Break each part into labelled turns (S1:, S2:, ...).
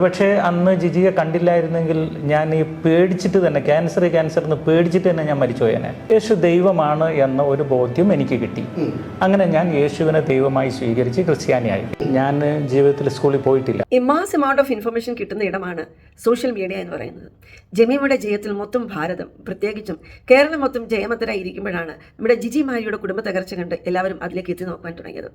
S1: പക്ഷേ അന്ന് ജിജിയെ കണ്ടില്ലായിരുന്നെങ്കിൽ ഞാൻ ഈ പേടിച്ചിട്ട് തന്നെ ക്യാൻസർ എന്ന് പേടിച്ചിട്ട് തന്നെ ഞാൻ മരിച്ചുപോയേനെ. യേശു ദൈവമാണ് എന്ന ഒരു ബോധ്യം എനിക്ക് കിട്ടി. അങ്ങനെ ഞാൻ യേശുവിനെ ദൈവമായി സ്വീകരിച്ച് ക്രിസ്ത്യാനിയായി. ഞാൻ ജീവിതത്തിൽ സ്കൂളിൽ പോയിട്ടില്ല.
S2: ഈ മാസ് എമൗണ്ട് ഓഫ് ഇൻഫർമേഷൻ കിട്ടുന്ന ഇടമാണ് സോഷ്യൽ മീഡിയ എന്ന് പറയുന്നത്. ജമീമയുടെ ജയത്തിൽ മൊത്തം ഭാരതം, പ്രത്യേകിച്ചും കേരളം മൊത്തം ജയമത്തരായി ഇരിക്കുമ്പോഴാണ് നമ്മുടെ ജിജി മാരിയുടെ കുടുംബ തകർച്ച കണ്ട് എല്ലാവരും അതിലേക്ക് എത്തി നോക്കാൻ തുടങ്ങിയത്.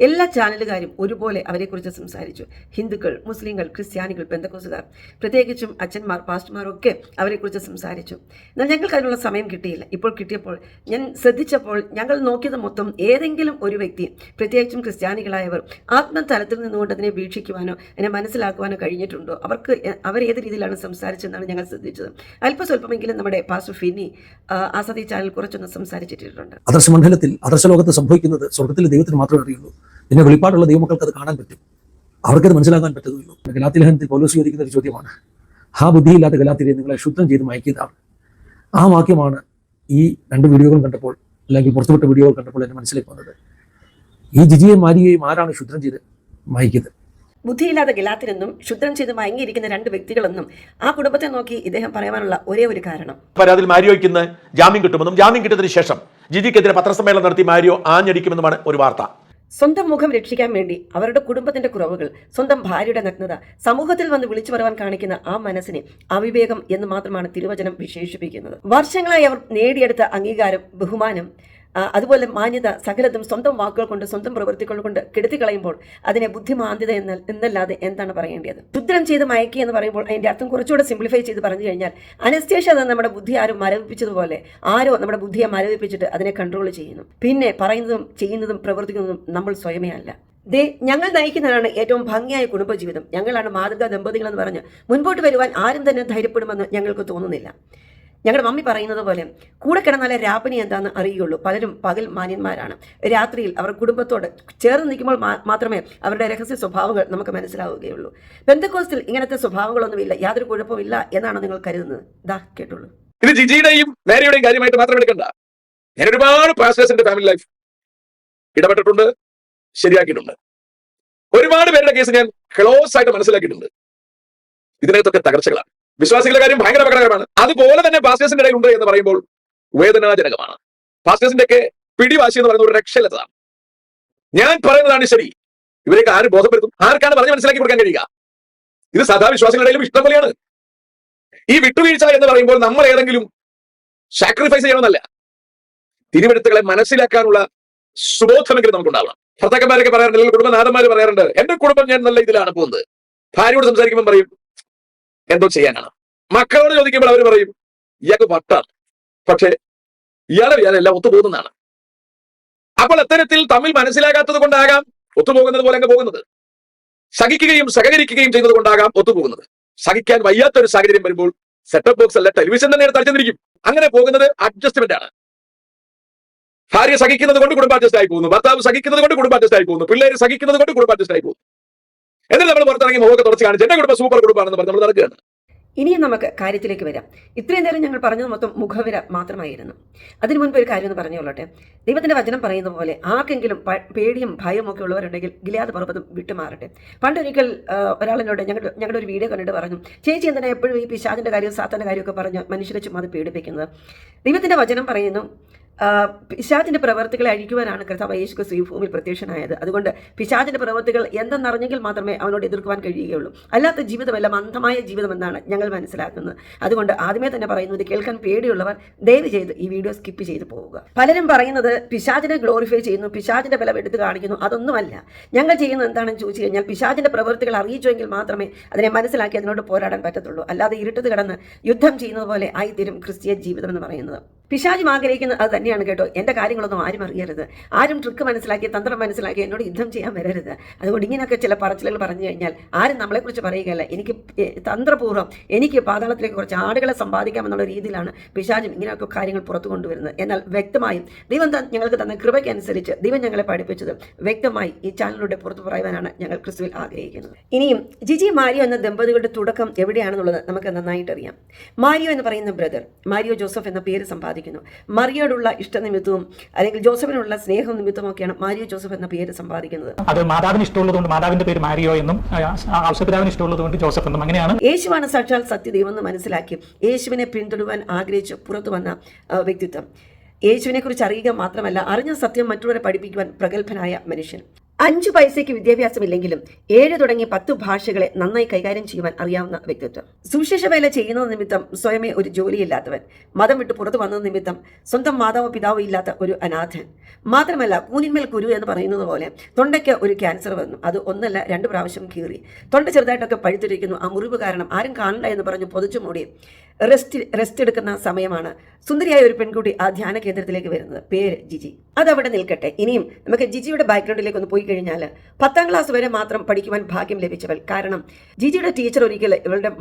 S2: എല്ലാ ചാനലുകാരും ഒരുപോലെ അവരെക്കുറിച്ച് സംസാരിച്ചു. ഹിന്ദുക്കൾ, മുസ്ലിങ്ങൾ, ക്രിസ്ത്യാനികൾ, പെന്തക്കോസുകാർ, പ്രത്യേകിച്ചും അച്ഛന്മാർ, പാസ്റ്റർമാരൊക്കെ അവരെക്കുറിച്ച് സംസാരിച്ചു. എന്നാൽ ഞങ്ങൾക്ക് അതിനുള്ള സമയം കിട്ടിയില്ല. ഇപ്പോൾ കിട്ടിയപ്പോൾ ഞാൻ ശ്രദ്ധിച്ചപ്പോൾ ഞങ്ങൾ നോക്കിയത് മൊത്തം ഏതെങ്കിലും ഒരു വ്യക്തി, പ്രത്യേകിച്ചും ക്രിസ്ത്യാനികളായവർ, ആത്മതലത്തിൽ നിന്നുകൊണ്ട് അതിനെ വീക്ഷിക്കുവാനോ അതിനെ മനസ്സിലാക്കുവാനോ കഴിഞ്ഞിട്ടുണ്ടോ, അവർ ഏത് രീതിയിലാണ് സംസാരിച്ചതെന്നാണ് ഞങ്ങൾ ശ്രദ്ധിച്ചത്. അല്പസ്വല്പമെങ്കിലും നമ്മുടെ പാസ്റ്റർ ഫിനി ആസാദി ചാനൽ കുറച്ചൊന്ന് സംസാരിച്ചിട്ടുണ്ട്.
S3: ആദർശമണ്ഡലത്തിൽ ആദർശലോകത്ത് സംഭവിക്കുന്നത് സ്വർഗത്തിലെ ദൈവത്തിന് മാത്രമേ അറിയുള്ളൂ. പിന്നെ വെളിപ്പാടുള്ള ദൈവമക്കൾക്ക് അത് കാണാൻ പറ്റും, അവർക്കത് മനസ്സിലാക്കാൻ പറ്റുകയുള്ളൂ. ഗലാത്യ ലേഖനത്തിൽ പൗലോസ് ചോദിക്കുന്ന ഒരു ചോദ്യമാണ്, ആ ബുദ്ധിയില്ലാത്ത ഗലാത്യരെ നിങ്ങളെ ശുദ്ധം ചെയ്ത് മയക്കിയതാണ്. ആ വാക്യമാണ് ഈ രണ്ട് വീഡിയോകൾ കണ്ടപ്പോൾ, അല്ലെങ്കിൽ പുറത്തുവിട്ട വീഡിയോകൾ കണ്ടപ്പോൾ എന്നെ മനസ്സിലേക്ക് വന്നത്. ഈ ജിജിയെയും മാരിയെയും ആരാണ് ശുദ്ധം ചെയ്ത് മയക്കിയത്?
S2: ബുദ്ധിയില്ലാത്ത ഗലാത്യരെന്നും ശുദ്ധം ചെയ്ത് മയങ്ങിയിരിക്കുന്ന രണ്ട് വ്യക്തികളെന്നും ആ കുടുംബത്തെ നോക്കി ഇദ്ദേഹം പറയാനുള്ള ഒരേ ഒരു കാരണം,
S4: പരാതിയിൽ മാരിയോയ്ക്ക് ജാമ്യം കിട്ടുമെന്നും ജാമ്യം കിട്ടിയതിനു ശേഷം ജിജിക്കെതിരെ പത്രസമ്മേളനം നടത്തി മാരിയോ ആഞ്ഞടിക്കുമെന്നുമാണ് ഒരു വാർത്ത.
S2: സ്വന്തം മുഖം രക്ഷിക്കാൻ വേണ്ടി അവരുടെ കുടുംബത്തിന്റെ കുറവുകൾ, സ്വന്തം ഭാര്യയുടെ നഗ്നത സമൂഹത്തിൽ വന്ന് വിളിച്ചു പറയാൻ കാണിക്കുന്ന ആ മനസ്സിനെ അവിവേകം എന്ന് മാത്രമാണ് തിരുവചനം വിശേഷിപ്പിക്കുന്നത്. വർഷങ്ങളായി അവർ നേടിയെടുത്ത അംഗീകാരം, ബഹുമാനം, അതുപോലെ മാന്യത സകലതും സ്വന്തം വാക്കുകൾ കൊണ്ട്, സ്വന്തം പ്രവൃത്തികൾ കൊണ്ട് കെടുത്തിക്കളയുമ്പോൾ അതിനെ ബുദ്ധിമാന്ദ്യത എന്നല്ലാതെ എന്താണ് പറയേണ്ടത്? ശുദ്ധം ചെയ്ത് മയക്കി എന്ന് പറയുമ്പോൾ അതിന്റെ അർത്ഥം കുറച്ചുകൂടെ സിംപ്ലിഫൈ ചെയ്ത് പറഞ്ഞു കഴിഞ്ഞാൽ, അനസ്തേഷ്യ നമ്മുടെ ബുദ്ധി ആരും മരവിപ്പിച്ചതുപോലെ ആരോ നമ്മുടെ ബുദ്ധിയെ മരവിപ്പിച്ചിട്ട് അതിനെ കൺട്രോൾ ചെയ്യുന്നു. പിന്നെ പറയുന്നതും ചെയ്യുന്നതും പ്രവർത്തിക്കുന്നതും നമ്മൾ സ്വയമേ അല്ല. ഞങ്ങൾ നയിക്കുന്നതാണ് ഏറ്റവും ഭംഗിയായ കുടുംബജീവിതം, ഞങ്ങളാണ് മാതൃകാ ദമ്പതികളെന്ന് പറഞ്ഞ് മുൻപോട്ട് വരുവാൻ ആരും തന്നെ ധൈര്യപ്പെടുമെന്ന് ഞങ്ങൾക്ക് തോന്നുന്നില്ല. ഞങ്ങളുടെ മമ്മി പറയുന്നത് പോലെ കൂടെ കിടന്നാലേ രാപ്പനി എന്താണെന്ന് അറിയുള്ളൂ. പലരും പകൽ മാന്യന്മാരാണ്. രാത്രിയിൽ അവർ കുടുംബത്തോട് ചേർന്ന് നിൽക്കുമ്പോൾ മാത്രമേ അവരുടെ രഹസ്യ സ്വഭാവങ്ങൾ നമുക്ക് മനസ്സിലാവുകയുള്ളൂ. പെന്തക്കോസ്റ്റിൽ ഇങ്ങനത്തെ സ്വഭാവങ്ങളൊന്നുമില്ല, യാതൊരു കുഴപ്പമില്ല എന്നാണ് നിങ്ങൾ കരുതുന്നത്? ദാ കേട്ടുള്ളൂ.
S4: ഇത് ജിജിയുടെയും മേരിയുടെയും കാര്യമായിട്ട് മാത്രം എടുക്കണ്ട. ഞാൻ ഒരുപാട് പാസ്റ്റേഴ്സിന്റെ ഫാമിലി ലൈഫ് ഇടപെട്ടിട്ടുണ്ട്, ശരിയാക്കിയിട്ടുണ്ട്. ഒരുപാട് പേരുടെ കേസ് ഞാൻ ക്ലോസ് ആയിട്ട് മനസ്സിലാക്കിയിട്ടുണ്ട്. ഇതിനകത്തൊക്കെ തകർച്ചകളാണ്. വിശ്വാസികളുടെ കാര്യം ഭയങ്കര അപകടകരമാണ്. അതുപോലെ തന്നെ പാസ്റ്റേഴ്സിന്റെ ഇടയിൽ ഉണ്ട് എന്ന് പറയുമ്പോൾ വേദനാജനകമാണ്. പാസ്റ്റേഴ്സിന്റെ ഒക്കെ പിടിവാശി എന്ന് പറയുന്ന ഒരു രക്ഷയില്ലാത്തതാണ്. ഞാൻ പറയുന്നതാണ് ശരി. ഇവരൊക്കെ ആര് ബോധപ്പെടുത്തും? ആർക്കാണ് പറഞ്ഞ് മനസ്സിലാക്കി കൊടുക്കാൻ കഴിയുക? ഇത് സദാ വിശ്വാസികളുടെ ഇടയിലും ഇഷ്ടം പോലെയാണ്. ഈ വിട്ടുവീഴ്ച എന്ന് പറയുമ്പോൾ നമ്മൾ ഏതെങ്കിലും സാക്രിഫൈസ് ചെയ്യണമെന്നല്ല, തിരുവെടുത്തുകളെ മനസ്സിലാക്കാനുള്ള സുബോധമെങ്കിലും നമുക്കുണ്ടാവണം. ഭർത്താക്കന്മാരൊക്കെ പറയാറുണ്ട്, അല്ലെങ്കിൽ കുടുംബനാഥന്മാർ പറയാറുണ്ട്, എന്റെ കുടുംബം ഞാൻ നല്ല ഇതിലാണ് പോകുന്നത്. ഭാര്യയോട് സംസാരിക്കുമ്പോൾ പറയും എന്തോ ചെയ്യാനാണ്. മക്കളോട് ചോദിക്കുമ്പോൾ അവർ പറയും ഇയാൾക്ക് വട്ടാണ്, പക്ഷെ ഇയാളെ എല്ലാം ഒത്തുപോകുന്നതാണ്. അപ്പോൾ അത്തരത്തിൽ തമ്മിൽ മനസ്സിലാകാത്തത് കൊണ്ടാകാം ഒത്തുപോകുന്നത് പോലെ അങ്ങ് പോകുന്നത്. സഹിക്കുകയും സഹകരിക്കുകയും ചെയ്യുന്നത് കൊണ്ടാകാം ഒത്തുപോകുന്നത്. സഹിക്കാൻ വയ്യാത്തൊരു സാഹചര്യം വരുമ്പോൾ സെറ്റപ്പ് ബോക്സ് അല്ല, ടെലിവിഷൻ തന്നെ തടിച്ചെന്നിരിക്കും. അങ്ങനെ പോകുന്നത് അഡ്ജസ്റ്റ്മെന്റ് ആണ്. ഭാര്യ സഹിക്കുന്നത് കൊണ്ട് കുടുംബം അഡ്ജസ്റ്റ് ആയി പോകുന്നു, ഭർത്താവ് സഹിക്കുന്നത് കൊണ്ട് കുടുംബം അഡ്ജസ്റ്റ് ആയി പോകുന്നു, പിള്ളേര് സഹിക്കുന്നത് കൊണ്ട് കുടുംബം അഡ്ജസ്റ്റ് ആയി പോകുന്നു. എന്നിട്ട് നമ്മൾ പുറത്തിറങ്ങി മുഖമൊക്കെ തുറച്ച് കാണിച്ച് എന്റെ കുടുംബം സൂപ്പർ കുടുംബമാണെന്ന് പറഞ്ഞ് നമ്മൾ നടക്കുകയാണ്.
S2: ഇനിയും നമുക്ക് കാര്യത്തിലേക്ക് വരാം. ഇത്രയും നേരം ഞങ്ങൾ പറഞ്ഞത് മൊത്തം മുഖവിര മാത്രമായിരുന്നു. അതിനു മുൻപ് ഒരു കാര്യം എന്ന് പറഞ്ഞുകൊള്ളട്ടെ. ദൈവത്തിന്റെ വചനം പറയുന്ന പോലെ ആർക്കെങ്കിലും പേടിയും ഭയവും ഒക്കെ ഉള്ളവരുണ്ടെങ്കിൽ ഗിലെയാദ് പർവ്വതം വിട്ടുമാറട്ടെ. പണ്ടൊരിക്കൽ ഒരാളിനോട് ഞങ്ങളുടെ ഒരു വീഡിയോ കണ്ടിട്ട് പറഞ്ഞു, ചേച്ചി എന്തിനാ എപ്പോഴും ഈ പിശാചിന്റെ കാര്യവും സാത്താന്റെ കാര്യമൊക്കെ പറഞ്ഞ് മനുഷ്യരെ ചുമ്മാ അത് പേടിപ്പിക്കുന്നത്? ദൈവത്തിന്റെ വചനം പറയുന്നു, പിശാചിന്റെ പ്രവർത്തികളെ അഴിക്കുവാനാണ് കർത്താവ് യേശു ക്രിസ്തു ഈ ഭൂമിയിൽ പ്രത്യക്ഷനായത്. അതുകൊണ്ട് പിശാചിന്റെ പ്രവർത്തികൾ എന്തെന്നറിഞ്ഞെങ്കിൽ മാത്രമേ അവനോട് എതിർക്കുവാൻ കഴിയുകയുള്ളൂ. അല്ലാത്ത ജീവിതമല്ല അന്ധമായ ജീവിതം എന്നാണ് ഞങ്ങൾ മനസ്സിലാക്കുന്നത്. അതുകൊണ്ട് ആദ്യമേ തന്നെ പറയുന്നത്, കേൾക്കാൻ പേടിയുള്ളവർ ദയവ് ചെയ്ത് ഈ വീഡിയോ സ്കിപ്പ് ചെയ്ത് പോവുക. പലരും പറയുന്നത് പിശാചിനെ ഗ്ലോറിഫൈ ചെയ്യുന്നു, പിശാചിന്റെ ബലം എടുത്ത് കാണിക്കുന്നു. അതൊന്നുമല്ല. ഞങ്ങൾ ചെയ്യുന്നത് എന്താണെന്ന് ചോദിച്ചു കഴിഞ്ഞാൽ, പിശാചിന്റെ പ്രവർത്തികൾ അറിയിച്ചുവെങ്കിൽ മാത്രമേ അതിനെ മനസ്സിലാക്കി അതിനോട് പോരാടാൻ പറ്റത്തുള്ളൂ. അല്ലാതെ ഇരുട്ടത്ത് കിടന്ന് യുദ്ധം ചെയ്യുന്നത് പോലെ ആയിത്തീരും ക്രിസ്തീയ ജീവിതം എന്ന് പറയുന്നത്. പിശാചും ആഗ്രഹിക്കുന്നത് അത് തന്നെയാണ് കേട്ടോ. എൻ്റെ കാര്യങ്ങളൊന്നും ആരും അറിയരുത്, ആരും ട്രിക്ക് മനസ്സിലാക്കി തന്ത്രം മനസ്സിലാക്കി എന്നോട് യുദ്ധം ചെയ്യാൻ വരരുത്. അതുകൊണ്ട് ഇങ്ങനെയൊക്കെ ചില പറച്ചിലുകൾ പറഞ്ഞു കഴിഞ്ഞാൽ ആരും നമ്മളെക്കുറിച്ച് പറയുകയല്ല. എനിക്ക് തന്ത്രപൂർവ്വം എനിക്ക് പാതാളത്തിലേക്ക് കുറച്ച് ആടുകളെ സമ്പാദിക്കാമെന്നുള്ള രീതിയിലാണ് പിശാചും ഇങ്ങനെയൊക്കെ കാര്യങ്ങൾ പുറത്തു കൊണ്ടുവരുന്നത്. എന്നാൽ വ്യക്തമായും ദൈവം ഞങ്ങൾക്ക് തന്ന കൃപയ്ക്കനുസരിച്ച് ദൈവം ഞങ്ങളെ പഠിപ്പിച്ചത് വ്യക്തമായി ഈ ചാനലിലൂടെ പുറത്തു പറയുവാനാണ് ഞങ്ങൾ ക്രിസ്തുവിൽ ആഗ്രഹിക്കുന്നത്. ഇനിയും ജിജി മാരിയോ എന്ന ദമ്പതികളുടെ തുടക്കം എവിടെയാണെന്നുള്ളത് നമുക്ക് നന്നായിട്ട് അറിയാം. മാരിയോ എന്ന് പറയുന്ന ബ്രദർ, മാരിയോ ജോസഫ് എന്ന പേര് സമ്പാദിച്ചു. സമ്പാദിക്കുന്നു. മറിയോടുള്ള ഇഷ്ടനിമിത്തവും അല്ലെങ്കിൽ ജോസഫിനുള്ള സ്നേഹം നിമിത്തമൊക്കെയാണ് മാരിയോ ജോസഫ് എന്ന പേര് സമ്പാദിക്കുന്നത്.
S1: അത് മാതാവിന് ഇഷ്ടമുള്ളതുകൊണ്ട് മാതാവിന്റെ പേര് മാരിയോ എന്നും ഔസപിതാവിന് ഇഷ്ടമുള്ളതുകൊണ്ട് ജോസഫ് എന്നും അങ്ങനെയാണ്.
S2: യേശുവാണ് സാക്ഷാൽ സത്യദൈവം എന്ന് മനസ്സിലാക്കി യേശുവിനെ പിന്തുടരുവാൻ ആഗ്രഹിച്ച് പുറത്തു വന്ന വ്യക്തിത്വം. യേശുവിനെ കുറിച്ച് അറിയുക മാത്രമല്ല, അറിഞ്ഞ സത്യം മറ്റുള്ളവരെ പഠിപ്പിക്കുവാൻ പ്രഗത്ഭനായ മനുഷ്യൻ. 5 പൈസയ്ക്ക് വിദ്യാഭ്യാസമില്ലെങ്കിലും 7 തുടങ്ങി 10 ഭാഷകളെ നന്നായി കൈകാര്യം ചെയ്യുവാൻ അറിയാവുന്ന വ്യക്തിത്വം. സുവിശേഷ വേല ചെയ്യുന്നത് നിമിത്തം സ്വയമേ ഒരു ജോലിയില്ലാത്തവൻ, മതം വിട്ട് പുറത്തു വന്നത് നിമിത്തം സ്വന്തം മാതാവോ പിതാവോ ഇല്ലാത്ത ഒരു അനാഥൻ. മാത്രമല്ല, കൂനിന്മേൽ കുരു എന്ന് പറയുന്നത് പോലെ തൊണ്ടയ്ക്ക് ഒരു ക്യാൻസർ വന്നു. അത് 1 അല്ല 2 പ്രാവശ്യം കീറി. തൊണ്ട ചെറുതായിട്ടൊക്കെ പഴുത്തിരിക്കുന്നു. ആ മുറിവ് കാരണം ആരും കാണണ്ട എന്ന് പറഞ്ഞു പൊതിച്ചു മൂടി റെസ്റ്റ് എടുക്കുന്ന സമയമാണ് സുന്ദരിയായ ഒരു പെൺകുട്ടി ആ ധ്യാന കേന്ദ്രത്തിലേക്ക് വരുന്നത്. പേര് ജിജി. അതവിടെ നിൽക്കട്ടെ. ഇനിയും നമുക്ക് ജിജിയുടെ ബാക്ക്ഗ്രൗണ്ടിലേക്ക് ഒന്ന് പോയി കഴിഞ്ഞാൽ 10ാം ക്ലാസ് വരെ മാത്രം പഠിക്കുവാൻ ഭാഗ്യം ലഭിച്ചവൾ. കാരണം ജിജിയുടെ ടീച്ചർ ഒരിക്കൽ ഇവളുടെ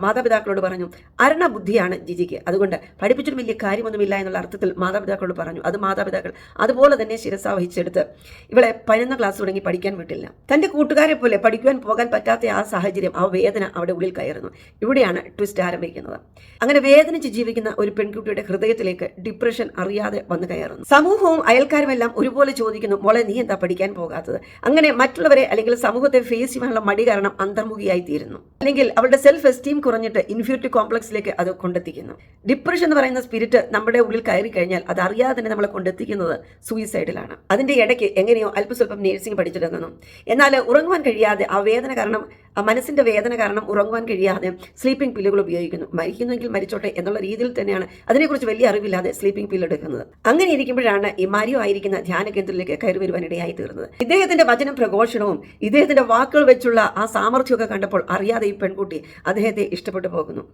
S2: മാതാപിതാക്കളോട് പറഞ്ഞു, അരണ ബുദ്ധിയാണ് ജിജിക്ക്, അതുകൊണ്ട് പഠിപ്പിച്ചിട്ട് വലിയ കാര്യമൊന്നുമില്ല എന്നുള്ള അർത്ഥത്തിൽ മാതാപിതാക്കളോട് പറഞ്ഞു. അത് മാതാപിതാക്കൾ അതുപോലെ തന്നെ ശിരസ വഹിച്ചെടുത്ത് ഇവളെ 11ാം ക്ലാസ് തുടങ്ങി പഠിക്കാൻ വിട്ടില്ല. തൻ്റെ കൂട്ടുകാരെ പോലെ പഠിക്കുവാൻ പോകാൻ പറ്റാത്ത ആ സാഹചര്യം, ആ വേദന അവിടെ ഉള്ളിൽ കയറുന്നു. ഇവിടെയാണ് ട്വിസ്റ്റ് ആരംഭിക്കുന്നത്. അങ്ങനെ വേദനിച്ച് ജീവിക്കുന്ന ഒരു പെൺകുട്ടിയുടെ ഹൃദയത്തിലേക്ക് ഡിപ്രഷൻ അറിയാതെ വന്നു കയറുന്നു. സമൂഹവും അയൽക്കാരുമെല്ലാം ഒരുപോലെ ചോദിക്കുന്നു, മോളെ നീ എന്താ പഠിക്കാൻ പോകാത്തത്? അങ്ങനെ മറ്റുള്ളവരെ അല്ലെങ്കിൽ സമൂഹത്തെ ഫേസ് ചെയ്യാനുള്ള മടി കാരണം അന്തർമുഖിയായി തീരുന്നു. അല്ലെങ്കിൽ അവളുടെ സെൽഫ് എസ്റ്റീം കുറഞ്ഞിട്ട് ഇൻഫീരിയോറിറ്റി കോംപ്ലക്സിലേക്ക് അത് കൊണ്ടെത്തിക്കുന്നു. ഡിപ്രഷൻ എന്ന് പറയുന്ന സ്പിരിറ്റ് നമ്മുടെ ഉള്ളിൽ കയറി കഴിഞ്ഞാൽ അത് അറിയാതെ തന്നെ നമ്മളെ കൊണ്ടെത്തിക്കുന്നത് സൂയിസൈഡിലാണ്. അതിന്റെ ഇടയ്ക്ക് എങ്ങനെയോ അല്പസ്വല്പം നേഴ്സിംഗ് പഠിച്ചിറങ്ങുന്നു. എന്നാൽ ഉറങ്ങുവാൻ കഴിയാതെ ആ വേദന കാരണം, ആ മനസ്സിന്റെ വേദന കാരണം ഉറങ്ങുവാൻ കഴിയാതെ സ്ലീപ്പിംഗ് പില്ലുകൾ ഉപയോഗിക്കുന്നു. മരിക്കുന്നെങ്കിൽ മരിച്ചോട്ടെ എന്നുള്ള രീതിയിൽ തന്നെയാണ് അതിനെക്കുറിച്ച് വലിയ അറിവില്ലാതെ സ്ലീപ്പിംഗ് പില്ല് എടുക്കുന്നത്. അങ്ങനെ ഇരിക്കുമ്പോഴാണ് ഈ മാരിയോ ആയിരിക്കുന്ന ധ്യാന കേന്ദ്രത്തിലേക്ക് കയറി വരുവാനിടയായി തീർന്നത്. ഇദ്ദേഹത്തിന്റെ വചന പ്രഘോഷണവും ഇദ്ദേഹത്തിന്റെ വാക്കുകൾ വെച്ചുള്ള ആ സാമർഥ്യമൊക്കെ കണ്ടപ്പോൾ അറിയാതെ ഈ പെൺകുട്ടി അദ്ദേഹത്തെ ഇഷ്ടപ്പെട്ടു പോകുന്നു.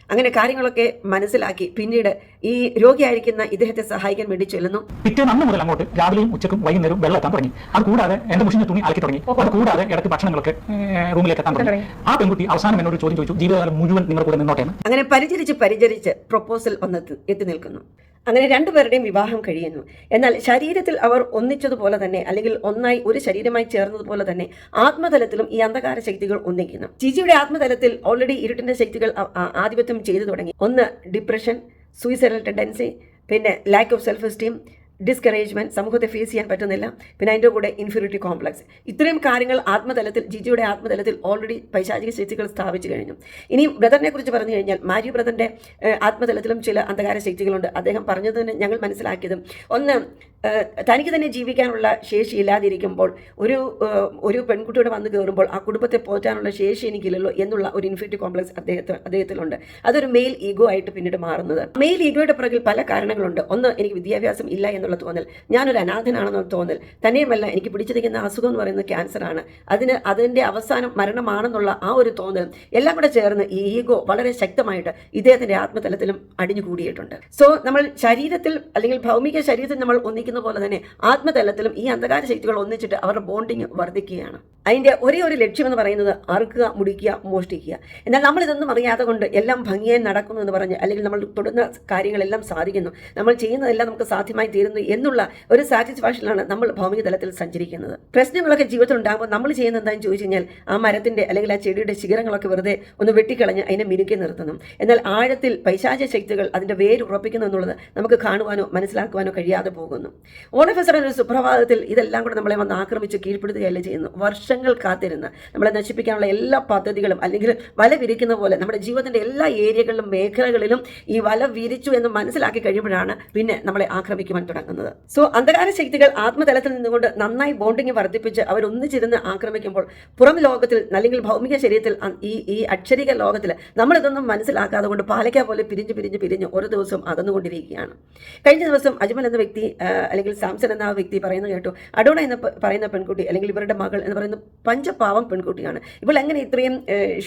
S2: അങ്ങനെ കാര്യങ്ങളൊക്കെ മനസ്സിലാക്കി പിന്നീട് ഈ രോഗിയായിരിക്കുന്ന ഇദ്ദേഹത്തെ സഹായിക്കാൻ വേണ്ടി ചെല്ലുന്നു.
S1: പിറ്റേന്ന് അന്ന് മുതൽ അങ്ങോട്ട് രാവിലെയും ഉച്ചക്കും വൈകുന്നേരവും വെള്ളം എത്താൻ തുടങ്ങി. അത് കൂടാതെ എന്റെ മുഷിഞ്ഞ തുണി അലക്കി തുടങ്ങി. അത് കൂടാതെ ഇടയ്ക്ക് ഭക്ഷണങ്ങളൊക്കെ റൂമിലേക്ക് എത്താൻ തുടങ്ങി. ആ പെൺകുട്ടി അവസാനം എന്നോട് ചോദ്യം ചോദിച്ചു, ജീവിതകാലം മുഴുവൻ നിങ്ങളുടെ കൂടെ നിന്നോട്ടെ.
S2: അങ്ങനെ പരിചരിച്ച് പ്രൊപ്പോസൽ വന്ന് എത്തി നിൽക്കുന്നു. അങ്ങനെ 2 പേരുടെയും വിവാഹം കഴിയുന്നു. എന്നാൽ ശരീരത്തിൽ അവർ ഒന്നിച്ചതുപോലെ തന്നെ, അല്ലെങ്കിൽ ഒന്നായി ഒരു ശരീരമായി ചേർന്നതുപോലെ തന്നെ ആത്മതലത്തിലും ഈ അന്ധകാര ശക്തികൾ ഒന്നിക്കുന്നു. ജിജിയുടെ ആത്മതലത്തിൽ ഓൾറെഡി ഇരുട്ടിന്റെ ശക്തികൾ ആധിപത്യം ചെയ്തു തുടങ്ങി. ഒന്ന് ഡിപ്രഷൻ, സൂയിസൈഡൽ ടെൻഡൻസി, പിന്നെ lack of self esteem, discouragement, സമൂഹത്തെ ഫേസ് ചെയ്യാൻ പറ്റുന്നില്ല, പിന്നെ അതിൻ്റെ കൂടെ ഇൻഫീരിയോറിറ്റി കോംപ്ലക്സ്. ഇത്രയും കാര്യങ്ങൾ ആത്മതലത്തിൽ, ജിജിയുടെ ആത്മതലത്തിൽ ഓൾറെഡി പൈശാചിക ശക്തികൾ സ്ഥാപിച്ചു കഴിഞ്ഞു. ഇനി ബ്രദറിനെ കുറിച്ച് പറഞ്ഞു കഴിഞ്ഞാൽ, മാരിയോ ബ്രദറിന്റെ ആത്മതലത്തിലും ചില അന്ധകാര ശക്തികളുണ്ട്. അദ്ദേഹം പറഞ്ഞത് തന്നെ ഞങ്ങൾ മനസ്സിലാക്കിയത്, ഒന്ന്, തനിക്ക് തന്നെ ജീവിക്കാനുള്ള ശേഷി ഇല്ലാതിരിക്കുമ്പോൾ ഒരു പെൺകുട്ടിയോട് വന്ന് കയറുമ്പോൾ ആ കുടുംബത്തെ പോറ്റാനുള്ള ശേഷി എനിക്കില്ലല്ലോ എന്നുള്ള ഒരു ഇൻഫീരിയോറിറ്റി കോംപ്ലക്സ് അദ്ദേഹത്തിലുണ്ട്. അതൊരു മെയിൽ ഈഗോ ആയിട്ട് പിന്നീട് മാറുന്നത്. മെയിൽ ഈഗോയുടെ പുറകിൽ പല കാരണങ്ങളുണ്ട്. ഒന്ന്, എനിക്ക് വിദ്യാഭ്യാസം ഇല്ല എന്നുള്ള തോന്നൽ, ഞാനൊരു അനാഥനാണെന്നുള്ള തോന്നൽ, തന്നെയുമല്ല എനിക്ക് പിടിച്ചിരിക്കുന്ന അസുഖം എന്ന് പറയുന്നത് ക്യാൻസറാണ്, അതിൻ്റെ അവസാനം മരണമാണെന്നുള്ള ആ ഒരു തോന്നൽ എല്ലാം കൂടെ ചേർന്ന് ഈ ഈഗോ വളരെ ശക്തമായിട്ട് ഇദ്ദേഹത്തിന്റെ ആത്മതലത്തിലും അടിഞ്ഞുകൂടിയിട്ടുണ്ട്. സോ നമ്മൾ ശരീരത്തിൽ അല്ലെങ്കിൽ ഭൗമിക ശരീരത്തിൽ നമ്മൾ ഒന്നിക്കുന്ന പോലെ തന്നെ ആത്മതലത്തിലും ഈ അന്ധകാര ശക്തികൾ ഒന്നിച്ചിട്ട് അവരുടെ ബോണ്ടിങ് വർദ്ധിക്കുകയാണ്. അതിന്റെ ഒരേ ഒരു ലക്ഷ്യം എന്ന് പറയുന്നത് അറുക്കുക, മുടിക്കുക, മോഷ്ടിക്കുക. എന്നാൽ നമ്മൾ ഇതൊന്നും അറിയാതെ കൊണ്ട് എല്ലാം ഭംഗിയായി നടക്കുന്നു എന്ന് പറഞ്ഞ്, അല്ലെങ്കിൽ നമ്മൾ തൊടുന്ന കാര്യങ്ങളെല്ലാം സാധിക്കുന്നു, നമ്മൾ ചെയ്യുന്നതെല്ലാം നമുക്ക് സാധ്യമായി തീരുന്നു എന്നുള്ള ഒരു സാറ്റിസ്ഫാക്ഷനിലാണ് നമ്മൾ ഭൗമിക തലത്തിൽ സഞ്ചരിക്കുന്നത്. പ്രശ്നങ്ങളൊക്കെ ജീവിതത്തിൽ ഉണ്ടാകുമ്പോൾ നമ്മൾ ചെയ്യുന്നത് എന്താണെന്ന് ചോദിച്ചു കഴിഞ്ഞാൽ, ആ മരത്തിന്റെ അല്ലെങ്കിൽ ആ ചെടിയുടെ ശിഖരങ്ങളൊക്കെ വെറുതെ ഒന്ന് വെട്ടിക്കളഞ്ഞ് അതിനെ മിനുക്കി നിർത്തുന്നു. എന്നാൽ ആഴത്തിൽ പൈശാച ശക്തികൾ അതിന്റെ വേര് ഉറപ്പിക്കുന്നു എന്നുള്ളത് നമുക്ക് കാണുവാനോ മനസ്സിലാക്കുവാനോ കഴിയാതെ പോകുന്നു. ഓൾ ഓഫ് എ സഡൻ ഒരു സുപ്രഭാതത്തിൽ ഇതെല്ലാം കൂടെ നമ്മളെ വന്ന് ആക്രമിച്ച് കീഴ്പ്പെടുത്തുകയല്ല ചെയ്യുന്നു. വർഷങ്ങൾ കാത്തിരുന്ന് നമ്മളെ നശിപ്പിക്കാനുള്ള എല്ലാ പദ്ധതികളും, അല്ലെങ്കിൽ വല വിരിക്കുന്ന പോലെ നമ്മുടെ ജീവിതത്തിന്റെ എല്ലാ ഏരിയകളിലും മേഖലകളിലും ഈ വല വിരിച്ചു എന്ന് മനസ്സിലാക്കി കഴിയുമ്പോഴാണ് പിന്നെ നമ്മളെ ആക്രമിക്കുവാൻ തുടങ്ങുന്നത്. സോ അന്ധകാര ശക്തികൾ ആത്മതലത്തിൽ നിന്നുകൊണ്ട് നന്നായി ബോണ്ടിങ് വർദ്ധിപ്പിച്ച് അവരൊന്നിച്ചിരുന്ന് ആക്രമിക്കുമ്പോൾ പുറം ലോകത്തിൽ അല്ലെങ്കിൽ ഭൗമിക ശരീരത്തിൽ ഈ അക്ഷരിക ലോകത്തിൽ നമ്മളിതൊന്നും മനസ്സിലാക്കാതെ കൊണ്ട് പാലക്ക പോലെ പിരിഞ്ഞ് ഓരോ ദിവസവും അകന്നുകൊണ്ടിരിക്കുകയാണ്. കഴിഞ്ഞ ദിവസം അജ്മൽ എന്ന വ്യക്തി അല്ലെങ്കിൽ സാംസൺ എന്ന വ്യക്തി പറയുന്നത് കേട്ടു, അഡോണ എന്ന് പറയുന്ന പെൺകുട്ടി അല്ലെങ്കിൽ ഇവരുടെ മകൾ എന്ന് പറയുന്ന പഞ്ചപാവം പെൺകുട്ടിയാണ്, ഇവൾ എങ്ങനെ ഇത്രയും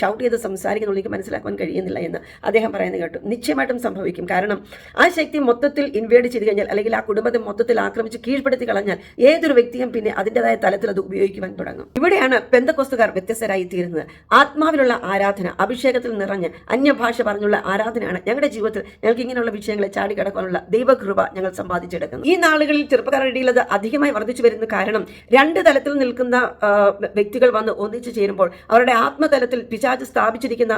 S2: ഷൗട്ട് ചെയ്ത് സംസാരിക്കുന്നുള്ളൂ, എനിക്ക് മനസ്സിലാക്കാൻ കഴിയുന്നില്ല എന്ന് അദ്ദേഹം പറയുന്നത് കേട്ടു. നിശ്ചയമായിട്ടും സംഭവിക്കും. കാരണം ആ ശക്തി മൊത്തത്തിൽ ഇൻവേഡ് ചെയ്ത് കഴിഞ്ഞാൽ, അല്ലെങ്കിൽ ആ കുടുംബത്തെ മൊത്തത്തിൽ ആക്രമിച്ച് കീഴ്പ്പെടുത്തി കളഞ്ഞാൽ ഏതൊരു വ്യക്തിയും പിന്നെ അതിൻ്റെതായ തലത്തിൽ അത് ഉപയോഗിക്കുവാൻ തുടങ്ങും. ഇവിടെയാണ് പെന്തക്കോസ്തുകാർ വ്യത്യസ്തരായി തീരുന്നത്. ആത്മാവിലുള്ള ആരാധന, അഭിഷേകത്തിൽ നിറഞ്ഞ് അന്യഭാഷ പറഞ്ഞുള്ള ആരാധനയാണ് ഞങ്ങളുടെ ജീവിതത്തിൽ ഞങ്ങൾക്ക് ഇങ്ങനെയുള്ള വിഷയങ്ങളെ ചാടിക്കടക്കാനുള്ള ദൈവകൃപ ഞങ്ങൾ സമ്പാദിച്ചെടുക്കുന്നത്. ഈ നാളുകൾ നാളുകളിൽ ചെറുപ്പക്കാരുടെ ഇടയിൽ അത് അധികമായി വർദ്ധിച്ചു വരുന്ന കാരണം രണ്ട് തലത്തിൽ നിൽക്കുന്ന വ്യക്തികൾ വന്ന് ഒന്നിച്ചു ചേരുമ്പോൾ അവരുടെ ആത്മതലത്തിൽ പിശാച് സ്ഥാപിച്ചിരിക്കുന്ന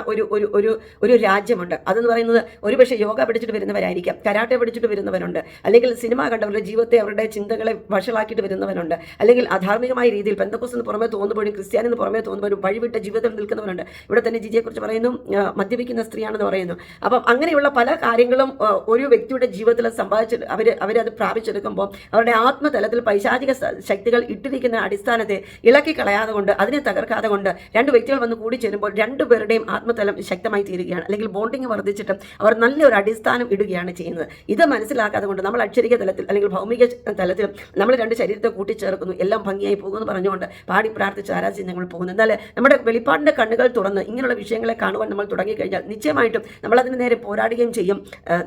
S2: ഒരു രാജ്യമുണ്ട്. അതെന്ന് പറയുന്നത് ഒരുപക്ഷെ യോഗ പഠിച്ചിട്ട് വരുന്നവരായിരിക്കാം, കരാട്ടെ പഠിച്ചിട്ട് വരുന്നവരുണ്ട്, അല്ലെങ്കിൽ സിനിമ കണ്ടവരുടെ ജീവിതത്തെ അവരുടെ ചിന്തകളെ വഷളാക്കിയിട്ട് വരുന്നവരുണ്ട്, അല്ലെങ്കിൽ അധാർമികമായ രീതിയിൽ പെന്തക്കോസ്തിന് പുറമെ തോന്നുമ്പോഴും ക്രിസ്ത്യാനിന് പുറമെ തോന്നുമ്പോഴും വഴിവിട്ട ജീവിതത്തിൽ നിൽക്കുന്നവരുണ്ട്. ഇവിടെ തന്നെ ജിജിയെക്കുറിച്ച് പറയുന്നു, മദ്യപിക്കുന്ന സ്ത്രീയാണെന്ന് പറയുന്നു. അപ്പം അങ്ങനെയുള്ള പല കാര്യങ്ങളും ഒരു വ്യക്തിയുടെ ജീവിതത്തിൽ സമ്പാദിച്ച് അവരത് പ്രാപിച്ചെടുക്കുമ്പോൾ അവരുടെ ആത്മതലത്തിൽ പൈശാചിക ശക്തികൾ ഇട്ടിരിക്കുന്ന അടിസ്ഥാനത്തെ ഇളക്കി കളയാതെ കൊണ്ട്, അതിനെ തകർക്കാതെ കൊണ്ട് രണ്ട് വ്യക്തികൾ വന്ന് കൂടി ചേരുമ്പോൾ രണ്ടുപേരുടെയും ആത്മതലം ശക്തമായി തീരുകയാണ്, അല്ലെങ്കിൽ ബോണ്ടിങ് വർദ്ധിച്ചിട്ട് അവർ നല്ലൊരു അടിസ്ഥാനം ഇടുകയാണ് ചെയ്യുന്നത്. ഇത് മനസ്സിലാക്കാതെ കൊണ്ട് നമ്മൾ അക്ഷരിക തലത്തിൽ അല്ലെങ്കിൽ ഭൗമിക തലത്തിൽ നമ്മൾ രണ്ട് ശരീരത്തെ കൂട്ടിച്ചേർക്കുന്നു, എല്ലാം ഭംഗിയായി പോകുമെന്ന് പറഞ്ഞുകൊണ്ട് പാടി പ്രാർത്ഥിച്ച് ആരാധിച്ച് ഞങ്ങൾ പോകുന്നു. എന്നാൽ നമ്മുടെ വെളിപ്പാടിൻ്റെ കണ്ണുകൾ തുറന്ന് ഇങ്ങനെയുള്ള വിഷയങ്ങളെ കാണുവാൻ നമ്മൾ തുടങ്ങിക്കഴിഞ്ഞാൽ നിശ്ചയമായിട്ടും നമ്മളതിന് നേരെ പോരാടുകയും ചെയ്യും.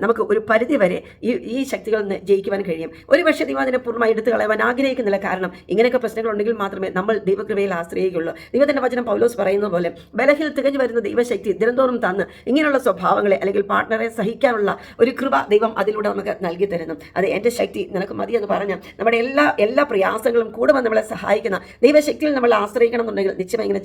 S2: നമുക്ക് ഒരു പരിധി വരെ ഈ ശക്തികളിൽ നിന്ന് ജയിക്കുവാൻ കഴിയും. ഒരുപക്ഷെ ദൈവം അതിനെ പൂർണ്ണമായി എടുത്തു കളയാൻ ആഗ്രഹിക്കുന്നില്ല. കാരണം ഇങ്ങനെയൊക്കെ പ്രശ്നങ്ങളുണ്ടെങ്കിൽ മാത്രമേ നമ്മൾ ദൈവകൃപയിൽ ആശ്രയിക്കുകയുള്ളൂ. ദൈവത്തിൻ്റെ വചനം പൗലോസ് പറയുന്നത് പോലെ ബലഹീൽ തികഞ്ഞു വരുന്ന ദൈവശക്തി ദിനംതോറും തന്ന് ഇങ്ങനെയുള്ള സ്വഭാവങ്ങളെ അല്ലെങ്കിൽ പാർട്ട്ണറെ സഹിക്കാനുള്ള ഒരു കൃപ ദൈവം അതിലൂടെ നമുക്ക് നൽകി തരുന്നു. അത് എൻ്റെ ശക്തി നിനക്ക് മതി എന്ന് പറഞ്ഞ് നമ്മുടെ എല്ലാ പ്രയാസങ്ങളും കൂടെ വന്ന് നമ്മളെ സഹായിക്കുന്ന ദൈവശക്തിയിൽ നമ്മൾ ആശ്രയിക്കണം എന്നുണ്ടെങ്കിൽ നിശ്ചയമായി ഇങ്ങനെ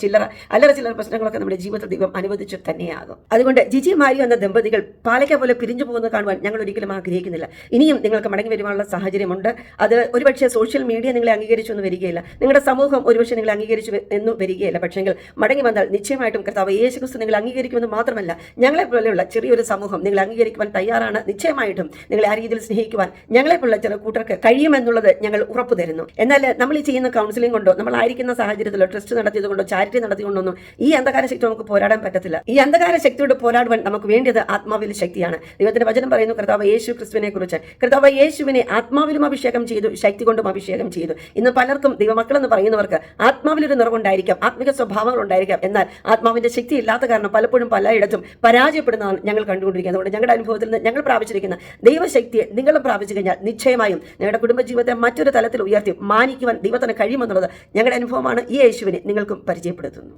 S2: ചില്ലറ പ്രശ്നങ്ങളൊക്കെ നമ്മുടെ ജീവിതത്തിൽ ദൈവം അനുവദിച്ചു തന്നെയാകും. അതുകൊണ്ട് ജിജി മാരിയോ എന്ന ദമ്പതികൾ പാലക്ക പോലെ പിരിഞ്ഞു പോകുന്നത് കാണുവാൻ ഞങ്ങൾ ഒരിക്കലും ആഗ്രഹിക്കുന്നില്ല. ഇനിയും നിങ്ങൾക്ക് മടങ്ങി വരുവാനുള്ള സാഹചര്യമുണ്ട്. അത് ഒരുപക്ഷെ സോഷ്യൽ മീഡിയ നിങ്ങളെ അംഗീകരിച്ചു എന്ന് വരികയില്ല, നിങ്ങളുടെ സമൂഹം ഒരുപക്ഷെ നിങ്ങളെ അംഗീകരിച്ചു എന്ന് വരികയില്ല. പക്ഷെങ്കിൽ മടങ്ങി വന്നാൽ നിശ്ചയമായിട്ടും കർത്താവ് യേശുക്രിസ്തു നിങ്ങൾ അംഗീകരിക്കുമെന്ന് മാത്രമല്ല, ഞങ്ങളെപ്പോലെയുള്ള ചെറിയൊരു സമൂഹം നിങ്ങൾ അംഗീകരിക്കുവാൻ തയ്യാറാണ്. നിശ്ചയമായിട്ടും നിങ്ങളെ ആ രീതിയിൽ സ്നേഹിക്കുവാൻ ഞങ്ങളെപ്പോലുള്ള ചില കൂട്ടർക്ക് കഴിയുമെന്നുള്ളത് ഞങ്ങൾ ഉറപ്പു തരുന്നു. എന്നാൽ നമ്മൾ ഈ ചെയ്യുന്ന കൗൺസിലിംഗ് കൊണ്ടോ നമ്മളായിരിക്കുന്ന സാഹചര്യത്തിലോ ട്രസ്റ്റ് നടത്തിയത് കൊണ്ടോ ചാരിറ്റി നടത്തിക്കൊണ്ടൊന്നും ഈ അന്ധകാര ശക്തി നമുക്ക് പോരാടാൻ പറ്റത്തില്ല. ഈ അന്ധകാര ശക്തിയോട് പോരാടുവാൻ നമുക്ക് വേണ്ടിയത് ആത്മാവിൽ ശക്തിയാണ്. ദൈവത്തിന്റെ വചനം പറയുന്നു കർത്താവ് യേശു ക്രിസ്തുവിനെ കുറിച്ച്, കർത്താവ് യേശുവിനെ ആത്മാവിലും അഭിഷേകം ചെയ്തു, ശക്തി കൊണ്ടും അഭിഷേകം ചെയ്തു. ഇന്ന് പലർക്കും ദൈവമക്കളെന്ന് പറയുന്നവർക്ക് ആത്മാവിലൊരു നിറവുണ്ടായിരിക്കാം, ആത്മിക സ്വഭാവങ്ങൾ ഉണ്ടായിരിക്കാം, എന്നാൽ ആത്മാവിന്റെ ശക്തി ഇല്ലാത്ത കാരണം പലപ്പോഴും പലയിടത്തും പരാജയപ്പെടുന്നതാണ് ഞങ്ങൾ കണ്ടുകൊണ്ടിരിക്കുന്നത്. അതുകൊണ്ട് ഞങ്ങളുടെ അനുഭവത്തിൽ നിന്ന് ഞങ്ങൾ പ്രാപിച്ചിരിക്കുന്ന ദൈവശക്തിയെ നിങ്ങളും പ്രാപിച്ചു കഴിഞ്ഞാൽ നിശ്ചയമായും നിങ്ങളുടെ കുടുംബജീവിതത്തെ മറ്റൊരു തലത്തിൽ ഉയർത്തി മാനിക്കുവാൻ ദൈവത്തിന് കഴിയുമെന്നുള്ളത് ഞങ്ങളുടെ അനുഭവമാണ്. ഈ യേശുവിനെ നിങ്ങൾക്കും പരിചയപ്പെടുത്തുന്നു.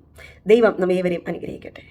S2: ദൈവം നമ്മെ ഏവരെയും അനുഗ്രഹിക്കട്ടെ.